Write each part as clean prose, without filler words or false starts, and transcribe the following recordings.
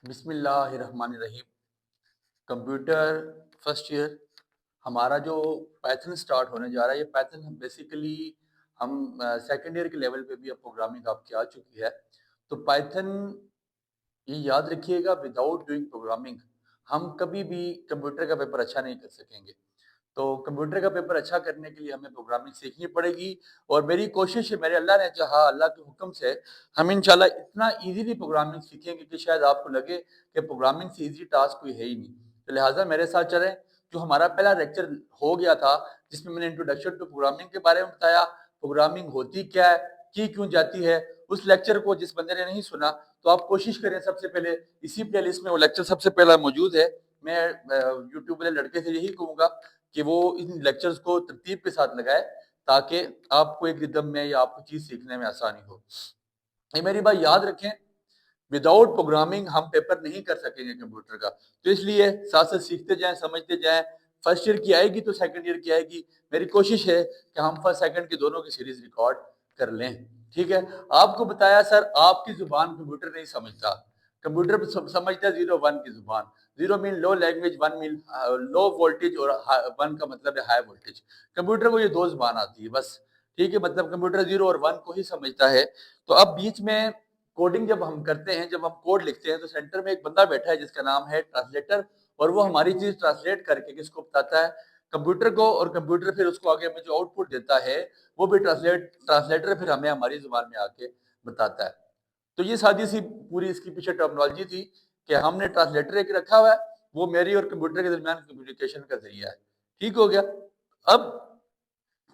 बिस्मिल्लाहिर्रहमानिर्रहीम। Computer first year हमारा जो पाइथन स्टार्ट होने जा रहा है, ये पाइथन हम बेसिकली हम सेकेंड ईयर के लेवल पे भी अब प्रोग्रामिंग आपकी आ चुकी है। तो पाइथन ये याद रखिएगा, विदाउट डूइंग प्रोग्रामिंग हम कभी भी कंप्यूटर का पेपर अच्छा नहीं कर सकेंगे। तो कंप्यूटर का पेपर अच्छा करने के लिए हमें प्रोग्रामिंग सीखनी पड़ेगी। और मेरी कोशिश है, मेरे अल्लाह ने चाहा, अल्लाह के हुक्म से हम इंशाल्लाह इतना इजीली प्रोग्रामिंग सीखेंगे कि शायद आपको लगे कि प्रोग्रामिंग से इजी टास्क कोई है ही नहीं। तो लिहाजा मेरे साथ चलें। जो हमारा पहला लेक्चर हो गया था, जिसमें मैंने इंट्रोडक्शन टू प्रोग्रामिंग के बारे में बताया, प्रोग्रामिंग होती क्या है, की क्यों जाती है, उस लेक्चर को जिस बंदे ने नहीं सुना तो आप कोशिश करें, सबसे पहले इसी प्लेलिस्ट में वो लेक्चर सबसे पहला मौजूद है। मैं यूट्यूब वाले लड़के से यही कहूंगा कि वो इन लेक्चर्स को तरतीब के साथ लगाए, ताकि आपको एक रिदम में या आपको चीज सीखने में आसानी हो। ये मेरी बात याद रखें, विदाउट प्रोग्रामिंग हम पेपर नहीं कर सकेंगे कंप्यूटर का। तो इसलिए साथ साथ सीखते जाएं, समझते जाएं। फर्स्ट ईयर की आएगी तो सेकंड ईयर की आएगी। मेरी कोशिश है कि हम फर्स्ट सेकंड की दोनों की सीरीज रिकॉर्ड कर लें। ठीक है। आपको बताया सर, आपकी जुबान कंप्यूटर नहीं समझता। कंप्यूटर समझता है 0 1 की जुबान। 0 मीन लो लैंग्वेज, 1 मीन लो वोल्टेज, और 1 का मतलब है हाई वोल्टेज। कंप्यूटर को ये दो जुबान आती है बस। ठीक है, मतलब कंप्यूटर 0 और 1 को ही समझता है। तो अब बीच में कोडिंग जब हम करते हैं, जब हम कोड लिखते हैं, तो सेंटर में एक बंदा बैठा है जिसका नाम है ट्रांसलेटर, और वो हमारी चीज ट्रांसलेट करके किसको बताता है, कंप्यूटर को। और कंप्यूटर फिर उसको आगे हमें जो आउटपुट देता है, वो भी ट्रांसलेटर फिर हमें हमारी जुबान में आके बताता है। तो ये सादी सी पूरी इसकी पीछे टर्मिनोलॉजी थी कि हमने ट्रांसलेटर एक रखा हुआ है, वो मेरी और कंप्यूटर के दरमियान कम्युनिकेशन का जरिया है। ठीक हो गया। अब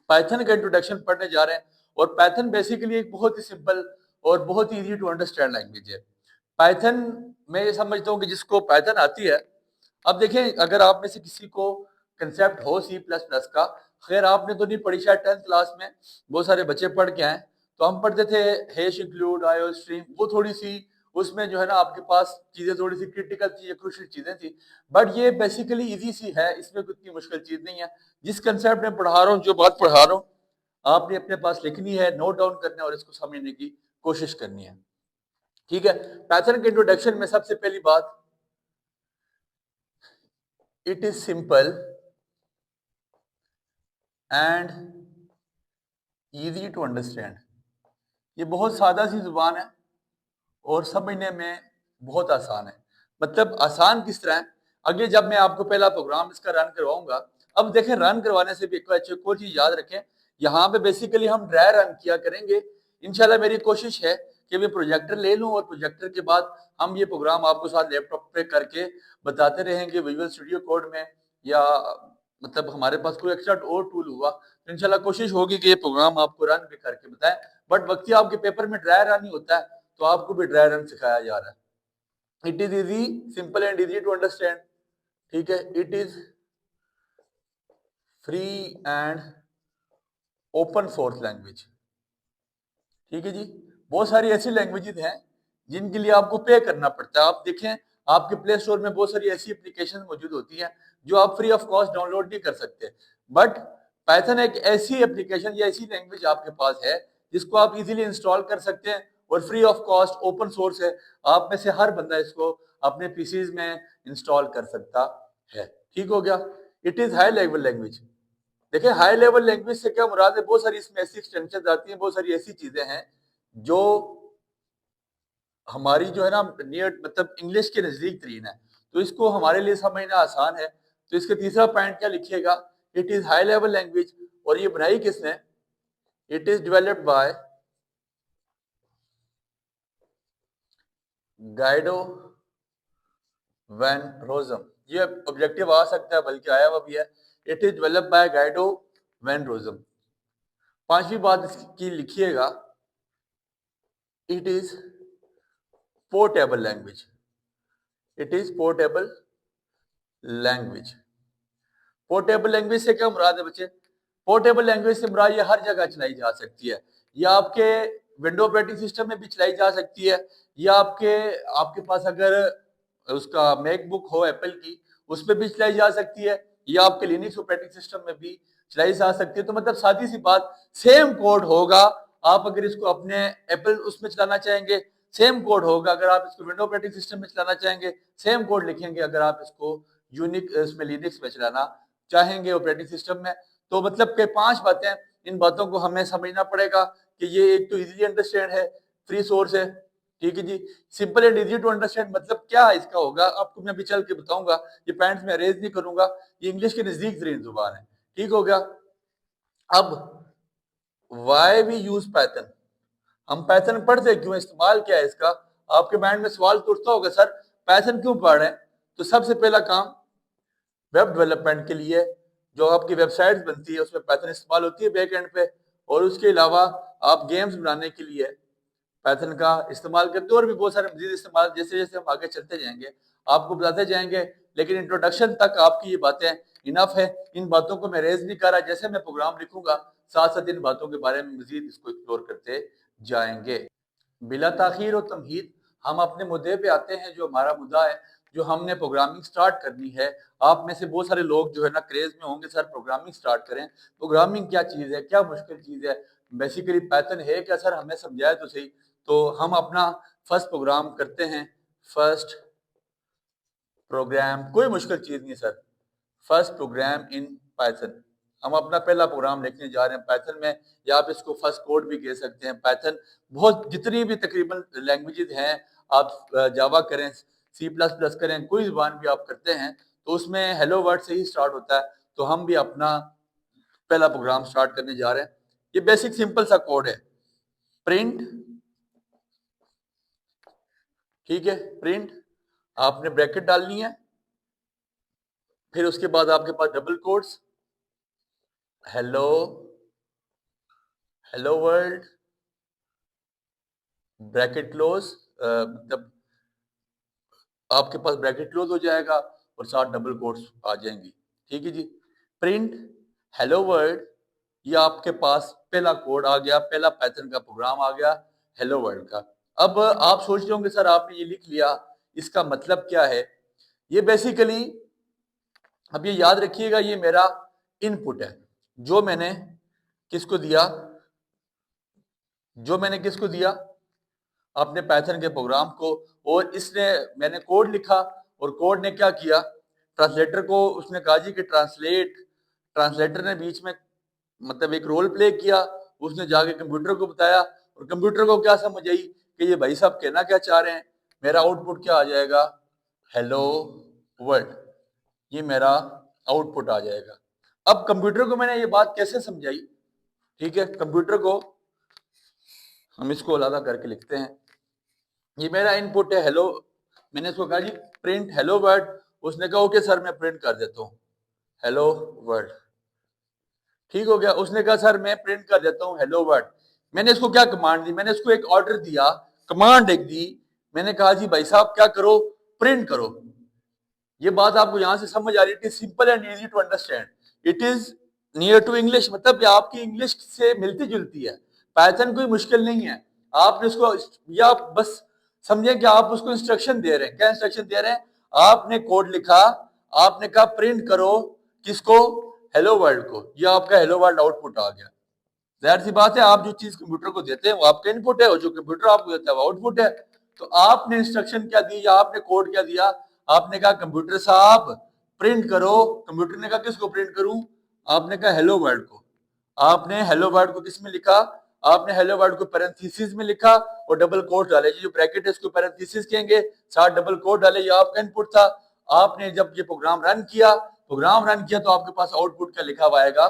पाइथन का इंट्रोडक्शन पढ़ने जा रहे हैं। और पाइथन बेसिकली एक बहुत ही सिंपल और बहुत ही इजी टू अंडरस्टैंड लैंग्वेज है। पाइथन, मैं ये समझता हूँ कि जिसको पाइथन आती है, अब देखें, अगर आप में से किसी को कंसेप्ट हो सी प्लस प्लस का, खैर आपने तो नहीं पढ़ी शायद 10th क्लास में, बहुत सारे बच्चे पढ़ के आए। तो हम पढ़ते थे हैश इंक्लूड, आईओ स्ट्रीम, वो थोड़ी सी उसमें जो है ना आपके पास चीजें थोड़ी सी क्रिटिकल चीजें, क्रूशियल चीजें थी। बट ये बेसिकली इजी सी है, इसमें कोई इतनी मुश्किल चीज नहीं है। जिस कंसेप्ट में पढ़ा रहा हूँ, जो बात पढ़ा रहा हूँ, आपने अपने पास लिखनी है, नोट डाउन करना है और इसको समझने की कोशिश करनी है। ठीक है। पैथन के इंट्रोडक्शन में सबसे पहली बात, it is simple and easy to understand. ये बहुत सादा सी जुबान है और समझने में बहुत आसान है। मतलब आसान किस तरह है, आगे जब मैं आपको पहला प्रोग्राम इसका रन करवाऊंगा। अब देखें, रन करवाने से भी एक और चीज याद रखें, यहाँ पे बेसिकली हम ड्राई रन किया करेंगे। इंशाल्लाह मेरी कोशिश है कि मैं प्रोजेक्टर ले लूं, और प्रोजेक्टर के बाद हम ये प्रोग्राम आपको साथ लैपटॉप पे करके बताते रहेंगे, विजुअल स्टूडियो कोड में, या मतलब हमारे पास कोई एक्स्ट्रा और टूल हुआ तो इंशाल्लाह कोशिश होगी कि ये प्रोग्राम आपको रन भी करके बताएं। बट वक्त आपके पेपर में ड्राई रन ही होता है, तो आपको भी ड्राई रन सिखाया जा रहा है। It is easy, simple and easy to understand. ठीक है। It is free and open source language. ठीक है जी। बहुत सारी ऐसी लैंग्वेजेस हैं जिनके लिए आपको पे करना पड़ता है। आप देखें, आपके प्ले स्टोर में बहुत सारी ऐसी एप्लीकेशन मौजूद होती हैं जो आप फ्री ऑफ कॉस्ट डाउनलोड नहीं कर सकते। बट पाइथन एक ऐसी एप्लीकेशन या ऐसी लैंग्वेज आपके पास है जिसको आप इजीली इंस्टॉल कर सकते हैं, और free of cost open source है। आप में से हर बंदा इसको अपने पीसीज में इंस्टॉल कर सकता है। ठीक हो गया। It is high level language. देखिए, हाई लेवल लैंग्वेज से क्या मुराद है, बहुत सारी इसमें ऐसी एक्सटेंशन आती हैं, बहुत सारी ऐसी चीजें हैं जो हमारी जो है ना नियर, मतलब इंग्लिश के नजदीक तरीन है। तो इसको हमारे लिए समझना आसान है। तो इसका तीसरा पॉइंट क्या लिखिएगा, it is high level language. और ये बनाई किसने, it is developed by Guido van Rossum. ये ऑब्जेक्टिव आ सकता है, बल्कि आया हुआ भी है। It is developed by Guido van Rossum. पांचवी बात इसकी लिखिएगा, it is portable language. It is portable language. Portable language से क्या मुराद है बच्चे, पोर्टेबल लैंग्वेज से मुराद ये हर जगह चलाई जा सकती है। या आपके विंडो ऑपरेटिंग सिस्टम में भी चलाई जा सकती है, या आपके आपके पास अगर उसका मैकबुक हो एप्पल की, उसमें भी चलाई जा सकती है, या आपके लिनक्स ऑपरेटिंग सिस्टम में भी चलाई जा सकती है। तो मतलब सादी सी बात, सेम कोड होगा। आप अगर इसको अपने एप्पल उसमें चलाना चाहेंगे सेम कोड होगा। अगर आप इसको विंडो ऑपरेटिंग सिस्टम में चलाना चाहेंगे सेम कोड लिखेंगे, अगर आप इसको यूनिक इसमें लिनक्स में चलाना चाहेंगे ऑपरेटिंग सिस्टम में। तो मतलब के 5 बातें, इन बातों को हमें समझना पड़ेगा कि ये एक तो इजीली अंडरस्टैंड है, फ्री सोर्स है, ठीक है जी। Simple and easy to understand मतलब क्या इसका होगा आपको मैं अभी चल के बताऊंगा। ये पॉइंट्स में अरेज नहीं करूंगा, ये इंग्लिश के नजदीक तरीन जुबान है, ठीक हो गया। अब वाई वी यूज पाइथन, हम पाइथन पढ़ते क्यों, इस्तेमाल क्या है इसका। आपके माइंड में सवाल तो उठता होगा, सर पाइथन क्यों पढ़ रहे हैं। तो सबसे पहला काम वेब डेवलपमेंट के लिए, जो आपकी वेबसाइट्स बनती है उसमें पाइथन इस्तेमाल होती है बैक एंड पे। और उसके अलावा आप गेम्स बनाने के लिए पाइथन का इस्तेमाल करते हो, और भी बहुत सारे मजीद इस्तेमाल जैसे जैसे हम आगे चलते जाएंगे आपको बताते जाएंगे। लेकिन इंट्रोडक्शन तक आपकी ये बातें इनफ है, इन बातों को मैं रेज नहीं कर रहा। जैसे मैं प्रोग्राम लिखूंगा साथ साथ इन बातों के बारे में मजीद इसको एक्सप्लोर करते जाएंगे। बिला ताखीर और तमहीद हम अपने मुद्दे पे आते हैं, जो हमारा मुद्दा है, जो हमने प्रोग्रामिंग स्टार्ट करनी है। आप में से बहुत सारे लोग जो है ना क्रेज में होंगे, सर प्रोग्रामिंग स्टार्ट करें, प्रोग्रामिंग क्या चीज़ है, क्या मुश्किल चीज़ है, बेसिकली पाइथन है क्या, सर हमें समझाए तो सही। तो हम अपना फर्स्ट प्रोग्राम करते हैं। फर्स्ट प्रोग्राम कोई मुश्किल चीज़ नहीं sir, first program in Python. हम अपना पहला प्रोग्राम लिखने जा रहे हैं पाइथन में, या आप इसको फर्स्ट कोड भी कह सकते हैं। पाइथन बहुत जितनी भी तकरीबन लैंग्वेजेस हैं, आप जावा करें, सी प्लस प्लस करें, कोई ज़ुबान भी आप करते हैं तो उसमें हेलो वर्ड से ही स्टार्ट होता है। तो हम भी अपना पहला प्रोग्राम स्टार्ट करने जा रहे हैं। ये बेसिक सिंपल सा कोड है, प्रिंट, ठीक है, प्रिंट आपने ब्रैकेट डालनी है, फिर उसके बाद आपके पास double quotes, hello, hello world, bracket close, मतलब आपके पास ब्रैकेट क्लोज हो जाएगा और साथ डबल कोट्स आ जाएंगी, ठीक है जी। प्रिंट हेलो वर्ल्ड, ये आपके पास पहला कोड आ गया, पहला पाइथन का प्रोग्राम आ गया हेलो वर्ल्ड का। अब आप सोच रहे होंगे सर आपने ये लिख लिया, इसका मतलब क्या है। ये बेसिकली अब ये याद रखिएगा, ये मेरा इनपुट है जो मैंने किसको दिया, जो मैंने किसको दिया अपने पाइथन के प्रोग्राम को। और इसने मैंने कोड लिखा और कोड ने क्या किया, ट्रांसलेटर को उसने कहा जी कि ट्रांसलेट, ट्रांसलेटर ने बीच में मतलब एक रोल प्ले किया, उसने जाके कंप्यूटर को बताया और कंप्यूटर को क्या समझ आई कि ये भाई साहब कहना क्या चाह रहे हैं। मेरा आउटपुट क्या आ जाएगा, हेलो वर्ल्ड, ये मेरा आउटपुट आ जाएगा। अब कंप्यूटर को मैंने ये बात कैसे समझाई, ठीक है, कंप्यूटर को हम इसको अलग करके लिखते हैं। ये मेरा इनपुट है हेलो, मैंने इसको कहा जी प्रिंट हेलो वर्ल्ड, उसने कहा ओके सर मैं प्रिंट कर देता हूँ हेलो वर्ल्ड, ठीक हो गया। उसने कहा सर मैं प्रिंट कर देता हूँ हेलो वर्ल्ड। मैंने इसको क्या कमांड दी, मैंने इसको एक ऑर्डर दिया, कमांड एक दी, मैंने कहा जी भाई साहब क्या करो, प्रिंट करो। ये बात आपको यहां से समझ आ रही है, it is simple and easy to understand, it is near to English, मतलब आपकी इंग्लिश से मिलती जुलती है। पाइथन कोई मुश्किल नहीं है, आपने उसको, या आप बस समझे कि आप उसको इंस्ट्रक्शन दे रहे हैं। क्या इंस्ट्रक्शन दे रहे हैं, आपने कोड लिखा, आपने कहा प्रिंट करो किसको, हेलो वर्ल्ड को, यह आपका हेलो वर्ल्ड आउटपुट आ गया। जाहिर सी बात है आप जो चीज कंप्यूटर को देते हैं वो आपका इनपुट है और जो कंप्यूटर आपको देता है वो आउटपुट है। तो आपने इंस्ट्रक्शन क्या दी या आपने कोड क्या दिया, आपने कहा कंप्यूटर साहब प्रिंट करो। कंप्यूटर ने कहा किसको प्रिंट करूं, आपने कहा हेलो वर्ल्ड को। आपने हेलो वर्ल्ड को किस में लिखा, आपने हेलो वर्ल्ड को पैरेंथेसिस में लिखा और डबल कोट डाले, जो ब्रैकेट है इसको पैरेंथेसिस कहेंगे, साथ डबल कोट डाले, ये आपका इनपुट था। आपने जब ये प्रोग्राम रन किया, प्रोग्राम रन किया तो आपके पास आउटपुट क्या लिखा हुआ आएगा,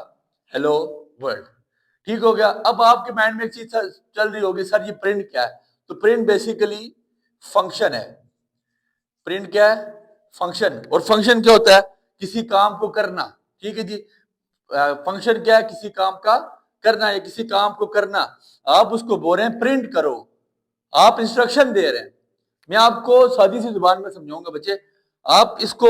हेलो वर्ल्ड, ठीक हो गया। अब आपके माइंड में एक चीज चल रही होगी, सर ये प्रिंट क्या है। तो प्रिंट बेसिकली फंक्शन है, प्रिंट क्या है, फंक्शन। और फंक्शन क्या होता है, किसी काम को करना, ठीक है जी। फंक्शन क्या है, किसी काम का करना या किसी काम को करना। आप उसको बोल रहे हैं प्रिंट करो, आप इंस्ट्रक्शन दे रहे हैं। मैं आपको सादी सी जुबान में समझाऊंगा बच्चे, आप इसको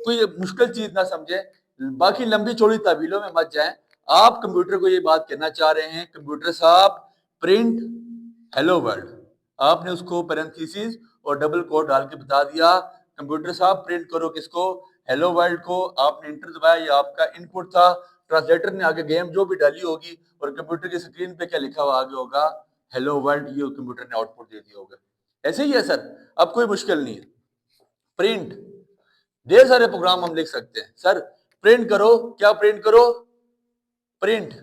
कोई मुश्किल चीज ना समझे, बाकी लंबी चौड़ी तावीलों में मत जाएं। आप कंप्यूटर को ये बात कहना चाह रहे हैं, कंप्यूटर साहब प्रिंट हेलो वर्ल्ड, आपने उसको पैरेंथेसिस और डबल कोट डाल के बता दिया, कंप्यूटर साहब प्रिंट करो किसको, हेलो वर्ल्ड को। आपने इंटर दबाया, ये आपका इनपुट था। ट्रांसलेटर ने आगे गेम जो भी डाली होगी और कंप्यूटर की स्क्रीन पे क्या लिखा हुआ आगे होगा, हेलो वर्ल्ड, ये कंप्यूटर ने आउटपुट दे दिया होगा। ऐसे ही है सर, अब कोई मुश्किल नहीं है। प्रिंट, ढेर सारे प्रोग्राम हम लिख सकते हैं सर। प्रिंट करो, क्या प्रिंट करो? Print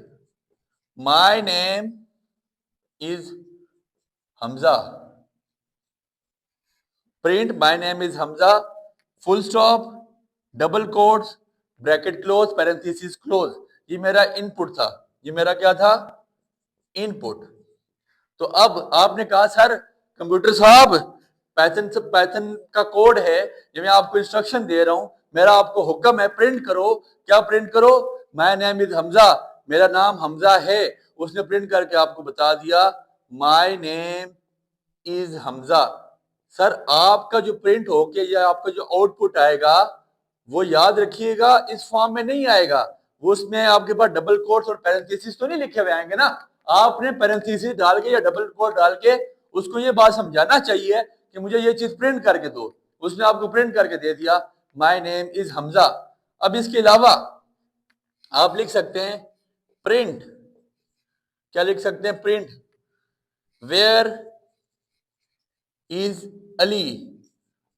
my name is Hamza, print my name is Hamza, full stop, double quotes, bracket close, parenthesis close. ये मेरा इनपुट था, ये मेरा क्या था? इनपुट। तो अब आपने कहा सर कंप्यूटर साहब पैथन का कोड है, ये मैं आपको इंस्ट्रक्शन दे रहा हूं, मेरा आपको हुक्म है प्रिंट करो, क्या प्रिंट करो? माय नेम इज हमजा, मेरा नाम हमजा है। उसने प्रिंट करके आपको बता दिया my name is Hamza. Sir आपका जो प्रिंट होके या आपका जो आउटपुट आएगा वो याद रखिएगा इस फॉर्म में नहीं आएगा, वो उसमें आपके पास डबल कोट्स और पैरेंथेसिस तो नहीं लिखे हुए आएंगे ना। आपने पैरेंथेसिस डाल के या डबल कोट डाल के उसको ये बात समझाना चाहिए कि मुझे ये चीज प्रिंट करके दो। उसने आपको प्रिंट करके दे दिया माय नेम इज हमजा। अब इसके अलावा आप लिख सकते हैं प्रिंट, क्या लिख सकते हैं? Print where is Ali,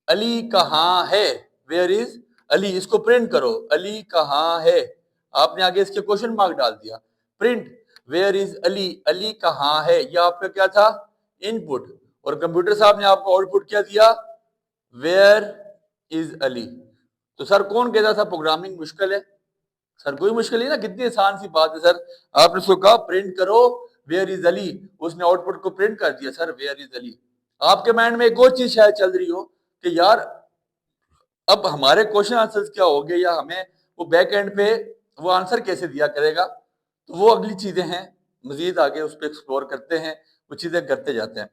Ali कहां है? वेयर इज अली, इसको प्रिंट करो, अली कहां है? आपने आगे इसके क्वेश्चन मार्क डाल दिया। Print where is Ali, Ali कहां है? ये आपका क्या था? इनपुट। और कंप्यूटर साहब ने आपको आउटपुट क्या दिया? Where is Ali. तो सर कौन कहता था प्रोग्रामिंग मुश्किल है? सर कोई मुश्किल नहीं ना, कितनी आसान सी बात है सर। आपने उसको कहा प्रिंट करो वेयर इज अली, उसने आउटपुट को प्रिंट कर दिया सर वेयर इज अली। आपके माइंड में एक और चीज शायद चल रही हो कि यार अब हमारे क्वेश्चन आंसर्स क्या हो गए, या हमें वो बैक एंड पे वो आंसर कैसे दिया करेगा। तो वो अगली चीजें हैं, मजीद आगे उस पर एक्सप्लोर करते हैं, वो चीजें करते जाते हैं।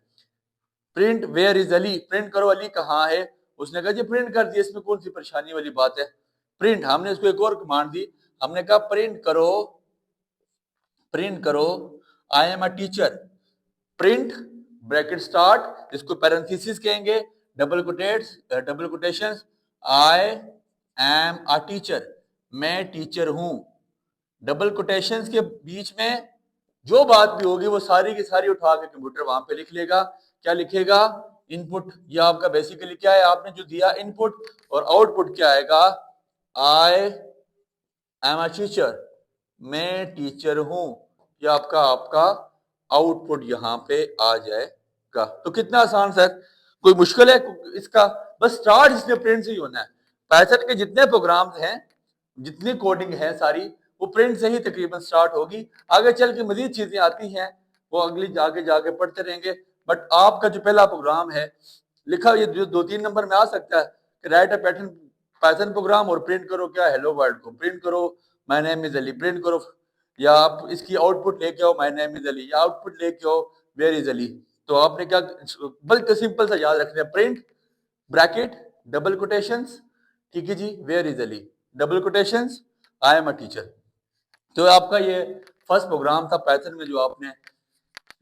Print where is Ali, print करो अली कहाँ है। उसने कहा जी प्रिंट कर दिया, इसमें कौन सी परेशानी वाली बात है? प्रिंट, हमने उसको एक और कमांड दी, हमने कहा प्रिंट करो, प्रिंट करो I am a teacher. Print bracket start, इसको पैरेंथेसिस कहेंगे, double quotes, double quotations, I am a teacher, मैं टीचर हूं। डबल कोटेशंस के बीच में जो बात भी होगी वो सारी की सारी उठा के कंप्यूटर वहां पे लिख लेगा। क्या लिखेगा? इनपुट। ये आपका बेसिकली क्या है, आपने जो दिया इनपुट, और आउटपुट क्या आएगा? आई एम अ टीचर, मैं टीचर हूं। ये आपका आपका आउटपुट यहां पे आ जाएगा। तो कितना आसान सर, कोई मुश्किल है इसका? बस स्टार्ट इसमें प्रिंट से ही होना है। पाइथन के जितने प्रोग्राम्स हैं, जितनी कोडिंग है सारी, वो प्रिंट से ही तकरीबन स्टार्ट होगी। आगे चल के मजीद चीजें आती हैं, वो अगली जाके जाके पढ़ते रहेंगे। बट आपका जो पहला प्रोग्राम है लिखा, ये जो 2-3 नंबर में आ सकता है कि right a pattern Python programme और प्रिंट करो क्या? हेलो वर्ल्ड को प्रिंट करो, my name is Ali print करो, या आप इसकी आउटपुट लेके आओ माय नेम इज अली, या आउटपुट लेके आओ वेयर इज अली। तो आपने क्या बल्कि सिंपल सा याद रखना है, प्रिंट ब्रैकेट डबल कोटेशंस, ठीक है जी, where is Ali, double quotations, I am a teacher. तो आपका ये फर्स्ट प्रोग्राम था पाइथन में, जो आपने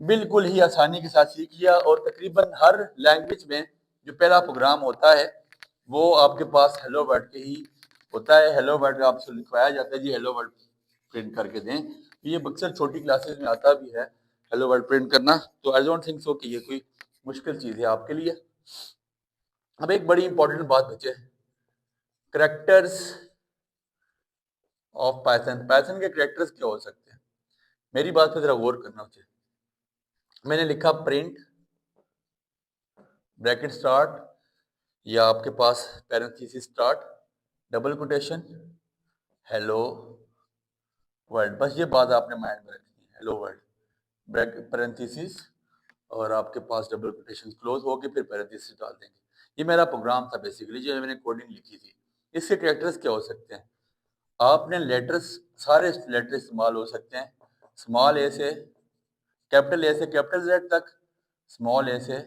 बिल्कुल ही आसानी के साथ सीख लिया। और तकरीबन हर लैंग्वेज में जो पहला प्रोग्राम होता है वो आपके पास हेलो वर्ल्ड के ही होता है। हेलो वर्ल्ड आपसे लिखवाया जाता है जी, हेलो वर्ल्ड प्रिंट करके दें। ये अक्सर छोटी क्लासेस में आता भी है हेलो वर्ल्ड प्रिंट करना, तो आई डोंट थिंक सो कि ये कोई मुश्किल चीज है आपके लिए। अब एक बड़ी इंपॉर्टेंट बात बचे, करेक्टर्स ऑफ पाइथन। पाइथन के करेक्टर्स क्या हो सकते हैं? मेरी बात पे जरा गौर करना चाहिए। मैंने लिखा प्रिंट ब्रैकेट स्टार्ट, या आपके पास parenthesis start, double quotation, hello world. बस ये बात आपने माइंड में रखनी है, हेलो वर्ल्ड ब्रैकेट पैरेंथेसिस, और आपके पास डबल कोटेशन क्लोज होके फिर पैरेंथेसिस डाल देंगे। ये मेरा प्रोग्राम था बेसिकली, जो मैंने कोडिंग लिखी थी। इसके कैरेक्टर्स क्या हो सकते हैं? आपने लेटर्स, सारे लेटर इस्तेमाल हो सकते हैं, स्मॉल ए से कैपिटल, ए से कैपिटल जेड तक, स्मॉल ए से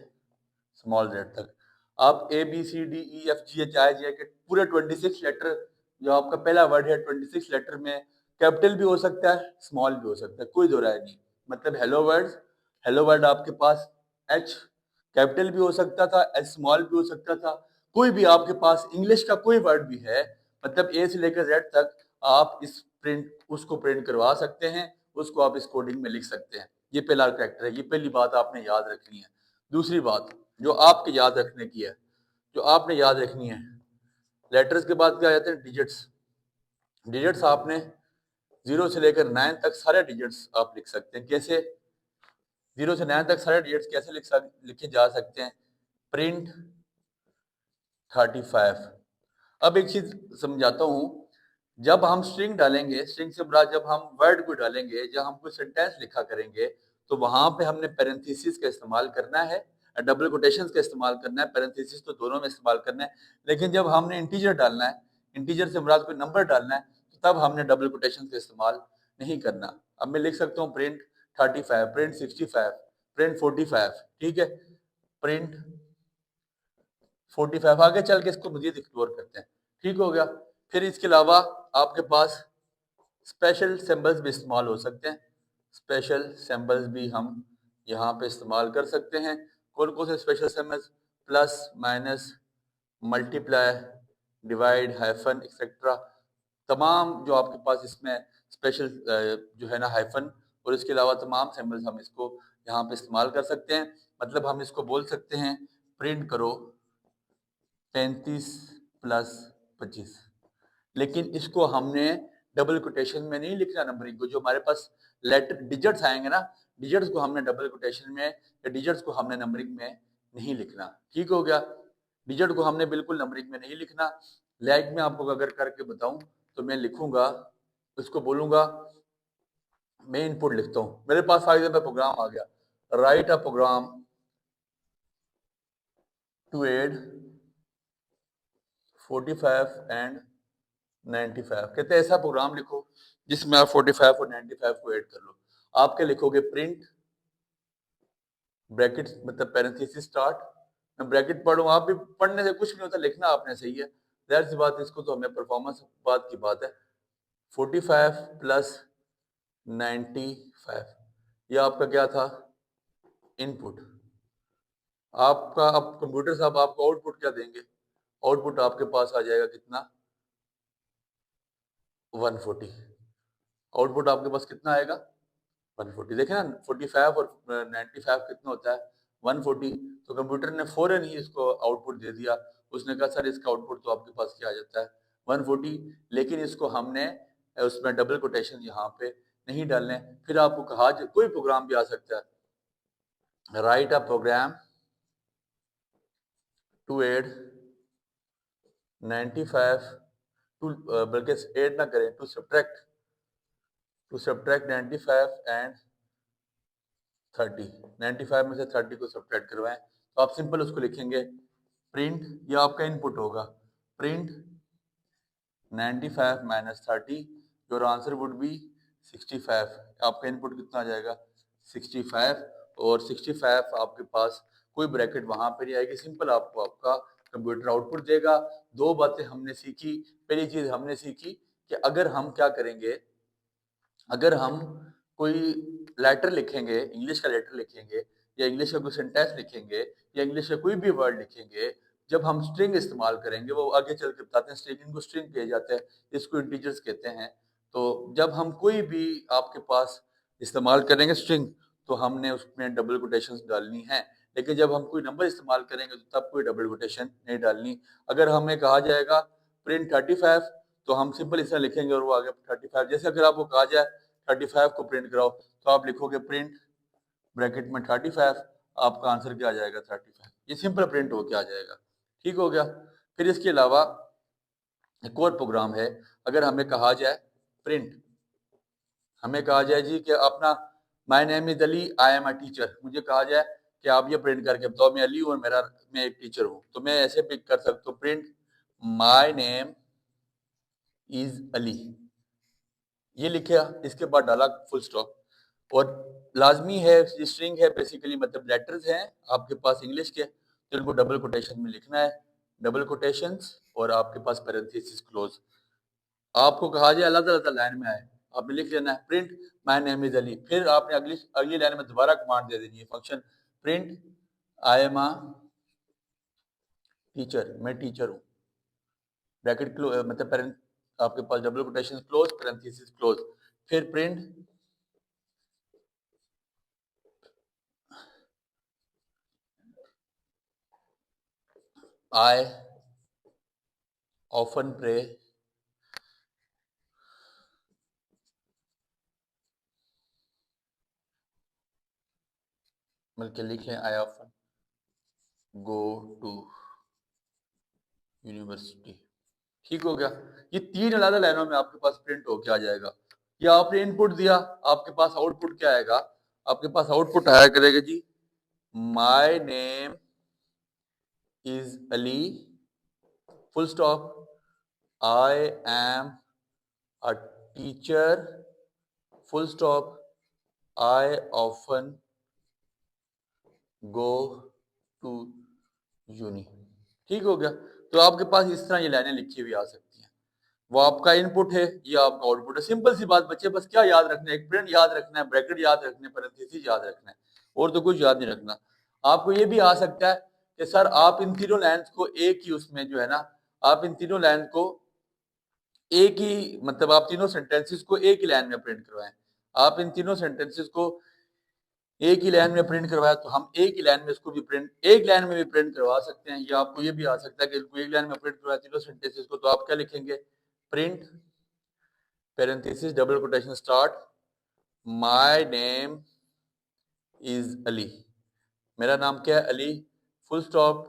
स्मॉल जेड तक। आप A B C D E F G H I J K पूरे 26 लेटर, जो आपका पहला वर्ड है 26 लेटर में कैपिटल भी हो सकता है, स्मॉल भी हो सकता है, कोई दो राय नहीं। मतलब हेलो वर्ड आपके पास एच कैपिटल भी हो सकता था, एच स्मॉल भी हो सकता था। कोई भी आपके पास इंग्लिश का कोई वर्ड भी है, मतलब ए से लेकर जेड तक, आप इस प्रिंट उसको प्रिंट करवा सकते हैं, उसको आप इस कोडिंग में लिख सकते हैं। ये पहला कैरेक्टर है, ये पहली बात आपने याद रखनी है। दूसरी बात, जो आपके याद रखने की है, जो आपने याद रखनी है। लेटर्स के बाद क्या आते हैं? डिजिट्स। डिजिट्स आपने 0 से लेकर 9 तक सारे डिजिट्स आप लिख सकते हैं। कैसे? 0 से 9 तक सारे डिजिट्स कैसे लिखे जा सकते हैं? प्रिंट 35। अब एक चीज समझाता हूँ। जब हम स्ट्रिंग डालेंगे, स्ट्रिंग से बड़ा जब हम वर्ड को डालेंगे, जब हम कोई सेंटेंस लिखा करेंगे, तो वहां पे हमने पैरेंथेसिस का इस्तेमाल करना है, डबल कोटेशंस का इस्तेमाल करना है, पैरेंथेसिस तो दोनों में इस्तेमाल करना है। लेकिन जब हमने इंटीजर डालना है, इंटीजर से मुराद कोई नंबर डालना है, तो तब हमने डबल कोटेशन का इस्तेमाल नहीं करना। अब मैं लिख सकता हूँ प्रिंट 35, प्रिंट 65, प्रिंट 45, ठीक है। प्रिंट 45। आगे चल के इसको मजीद एक्सप्लोर करते हैं। ठीक हो गया। फिर इसके अलावा आपके पास स्पेशल सिंबल्स भी इस्तेमाल हो सकते हैं। स्पेशल सिंबल्स भी हम यहाँ पे इस्तेमाल कर सकते हैं। कौन कौन से special symbols? Plus, minus, multiply, divide, hyphen, etcetera. तमाम जो आपके पास इसमें स्पेशल जो है ना हाइफन, और इसके अलावा तमाम सिंबल्स हम इसको यहाँ पे इस्तेमाल कर सकते हैं। मतलब हम इसको बोल सकते हैं प्रिंट करो 35 प्लस 25। लेकिन इसको हमने डबल कोटेशन में नहीं लिखना। नंबरिंग को जो हमारे पास लेटर डिजिट्स आएंगे ना, डिजिट्स को हमने डबल कोटेशन में या डिजिट्स को हमने नंबरिंग में नहीं लिखना। ठीक हो गया। डिजिट को हमने बिल्कुल नंबरिंग में नहीं लिखना। लाइक मैं आपको अगर करके बताऊं तो मैं लिखूंगा, उसको बोलूंगा, मैं इनपुट लिखता हूं। मेरे पास फाइल में प्रोग्राम आ गया, write a program to add 45 and 95। कहते हैं ऐसा प्रोग्राम लिखो जिसमें आप 45 और 95 को ऐड कर लो। आप क्या लिखोगे? प्रिंट ब्रैकेट मतलब पैरेंथेसिस स्टार्ट। मैं ब्रैकेट पढ़ूँ, आप भी पढ़ने से कुछ नहीं होता, लिखना आपने सही है, जाहिर सी बात है। इसको तो हमें परफॉर्मेंस बात की बात है। 45 प्लस 95, ये आपका क्या था? इनपुट। आपका अब कंप्यूटर साहब आपको आउटपुट क्या देंगे? आउटपुट आपके पास आ जाएगा कितना? 140। आउटपुट आपके पास कितना आएगा? 140। देखे ना, 45 और 95 कितना होता है? 140। तो कंप्यूटर ने फौरन ही इसको आउटपुट दे दिया। उसने कहा सर इसका आउटपुट तो आपके पास क्या आ जाता है? 140। लेकिन इसको हमने उसमें डबल कोटेशन यहाँ पे नहीं डालने। फिर आपको कहा कोई प्रोग्राम भी आ सकता है, write a program to add 95 too, बल्कि एड ना करें, टू सब्ट्रैक्ट 95 एंड 30। 95 में से 30 को सब्ट्रैक्ट करवाएं। तो आप सिंपल उसको लिखेंगे प्रिंट, ये आपका इनपुट होगा, print 95 minus 30, your answer would be 65। आपका इनपुट कितना आ जाएगा? 65। और 65 आपके पास कोई ब्रैकेट वहां पे नहीं आएगी, सिंपल आपको आपका कंप्यूटर आउटपुट देगा। दो बातें हमने सीखी। पहली चीज हमने सीखी कि अगर हम क्या करेंगे, अगर हम कोई लेटर लिखेंगे, इंग्लिश का लेटर लिखेंगे, या इंग्लिश का कोई सेंटेंस लिखेंगे, या इंग्लिश का कोई भी वर्ड लिखेंगे, जब हम स्ट्रिंग इस्तेमाल करेंगे, वो आगे चल के बताते हैं, स्ट्रिंग को स्ट्रिंग कहे जाते हैं, इसको इंटीजर्स कहते हैं। तो जब हम कोई भी आपके पास इस्तेमाल करेंगे स्ट्रिंग, तो हमने उसमें डबल कोटेशन डालनी है। लेकिन जब हम कोई नंबर इस्तेमाल करेंगे तो तब कोई डबल कोटेशन नहीं डालनी। अगर हमें कहा जाएगा प्रिंट 35, तो हम सिंपल इसे लिखेंगे और वो आगे 35। जैसे अगर आपको कहा जाए 35 को प्रिंट कराओ, तो आप लिखोगे प्रिंट ब्रैकेट में 35, आपका आंसर क्या आ जाएगा? 35। ये सिंपल प्रिंट होके आ जाएगा। ठीक हो गया। फिर इसके अलावा एक और प्रोग्राम है। अगर हमें कहा जाए प्रिंट, हमें कहा जाए जी कि अपना my name is Ali, I am a teacher, मुझे कहा जाए कि आप ये प्रिंट करके बताओ मैं अली हूँ और मैं एक टीचर हूँ, तो मैं ऐसे पिक कर सकता हूँ print my name is Ali, ये लिखा, इसके बाद डाला फुल स्टॉप। और लाजमी है, स्ट्रिंग है बेसिकली, मतलब लेटर्स हैं आपके पास इंग्लिश के, तो इनको डबल कोटेशन में लिखना है, डबल कोटेशंस, और आपके पास पैरेंथेसिस क्लोज। आपको कहा जाए अलग अलग लाइन में आए, आपने लिख लेना है print my name is Ali. फिर आपने अगली अगली लाइन में दोबारा कमांड दे देनी है, function print I am a teacher, मैं टीचर हूँ, ब्रैकेट क्लोज, मतलब पेरेंट आपके पास double quotation close, parenthesis close. फिर प्रिंट I often pray बल्कि लिखें I often go to university. ठीक हो गया। ये 3 अलग लाइनों में आपके पास प्रिंट होके आ जाएगा। या आपने इनपुट दिया, आपके पास आउटपुट क्या आएगा? आपके पास आउटपुट आया करेगा जी, my name is Ali, full stop, I am a teacher, full stop, I often go to uni. ठीक हो गया। तो आपके पास इस तरह ये लाइनें लिखी हुई आ सकती हैं। वो आपका इनपुट है, ये आपका आउटपुट है। सिंपल सी बात बच्चे, बस क्या याद रखना है? एक प्रिंट याद रखना है, ब्रैकेट याद रखने, पैरेंथेसिस याद रखना है, और तो कुछ याद नहीं रखना। आपको ये भी आ सकता है कि सर आप इन तीनों लाइंस को एक ही उसमें जो है ना, आप इन तीनों लाइन को एक ही, मतलब आप तीनों सेंटेंसेस को एक ही लाइन में प्रिंट करवाएं। आप इन तीनों सेंटेंसेस को एक ही लाइन में प्रिंट करवाया, तो हम एक ही लाइन में इसको भी प्रिंट, एक लाइन में भी प्रिंट करवा सकते हैं। या आपको ये भी आ सकता है कि इसको एक लाइन में प्रिंट करवाया तीनों सेंटेंसेस को, तो आप क्या लिखेंगे? Print parenthesis double quotation start, my name is Ali, मेरा नाम क्या है? Ali, full stop.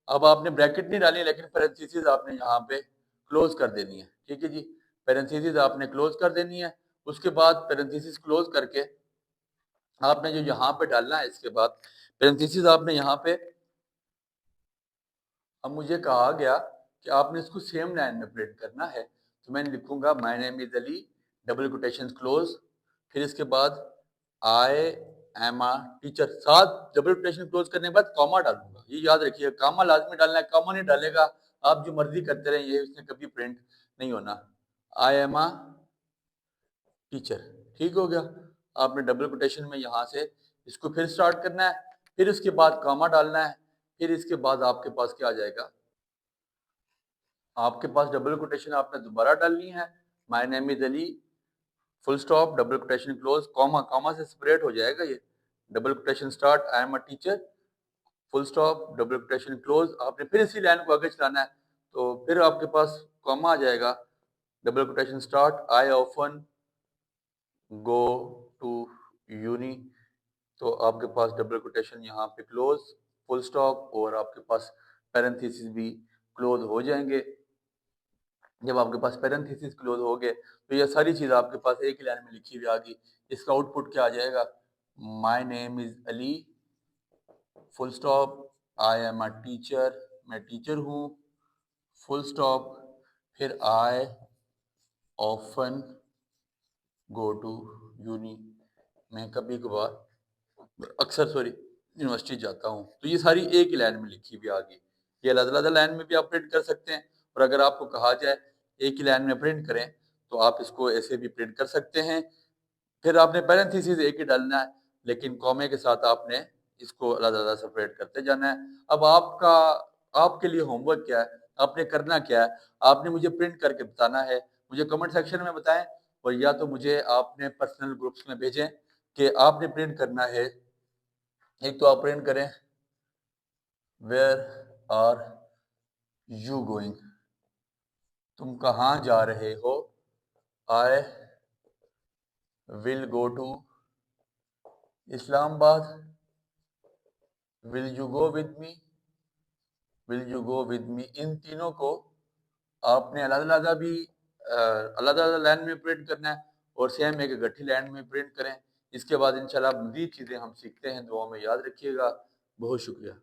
अब आपने ब्रैकेट नहीं डाली, लेकिन पैरेंथेसिस आपने यहाँ पे क्लोज कर देनी है। ठीक है जी, पैरेंथेसिस आपने क्लोज कर देनी है। उसके बाद पैरेंथेसिस क्लोज करके आपने जो यहाँ पे डालना है, इसके बाद पैरेंथेसिस आपने यहाँ पे, अब मुझे कहा गया कि आपने इसको सेम लाइन में प्रिंट करना है, तो मैं लिखूंगा my name is Ali, double quotation close, फिर इसके बाद आई एम अ टीचर, साथ डबल कोटेशन क्लोज करने के बाद कॉमा डालूंगा। ये याद रखिए, कॉमा लाजमी डालना है, कॉमा नहीं डालेगा आप जो मर्जी करते रहे, ये उसने कभी प्रिंट नहीं होना। आई एम अ टीचर। ठीक हो गया। आपने डबल कोटेशन में यहाँ से इसको फिर स्टार्ट करना है, फिर इसके बाद कॉमा डालना है, फिर इसके बाद आपके पास क्या आ जाएगा? आपके पास डबल कोटेशन आपने दोबारा डालनी है, my name is Ali, full stop, double quotation close, comma, comma से सेपरेट हो जाएगा ये, double quotation start, I am a teacher, full stop, double quotation close. आपने फिर इसी लाइन को आगे चलाना है, तो फिर आपके पास कॉमा आ जाएगा, double quotation start, I often go to uni, तो आपके पास डबल कोटेशन यहाँ पे क्लोज, फुल स्टॉप, और आपके पास पैरेंथेसिस भी क्लोज हो जाएंगे। जब आपके पास पैरेंथेसिस क्लोज हो गए, तो ये सारी चीज़ आपके पास एक ही लाइन में लिखी हुई आ गई। इसका आउटपुट क्या आ जाएगा? My name is Ali, full stop, I am a teacher, मैं टीचर हूँ, फुल स्टॉप, फिर I often go to uni, मैं कभी कभार, अक्सर सॉरी, यूनिवर्सिटी जाता हूँ। तो ये सारी एक ही लाइन में लिखी हुई आ गई। ये अलग अलग लाइन में भी आप प्रिंट कर सकते हैं, और अगर आपको कहा जाए एक ही लाइन में प्रिंट करें, तो आप इसको ऐसे भी प्रिंट कर सकते हैं। फिर आपने पैरेंथेसिस एक ही डालना है, लेकिन कॉमे के साथ आपने इसको अलग अलग सेपरेट करते जाना है। अब आपका, आपके लिए होमवर्क क्या है, आपने करना क्या है? आपने मुझे प्रिंट करके बताना है, मुझे कमेंट सेक्शन में बताएं, और या तो मुझे आपने पर्सनल ग्रुप्स में भेजें कि आपने प्रिंट करना है। एक तो आप प्रिंट करें, वेयर आर यू गोइंग, तुम कहाँ जा रहे हो? I will go to Islamabad, will you go with me, will you go with me. इन तीनों को आपने अलग अलग भी अलग अलग लाइन में प्रिंट करना है, और सेम एक इकट्ठी लाइन में प्रिंट करें। इसके बाद इंशाल्लाह मज़ीद चीज़ें हम सीखते हैं। दुआ में याद रखिएगा। बहुत शुक्रिया।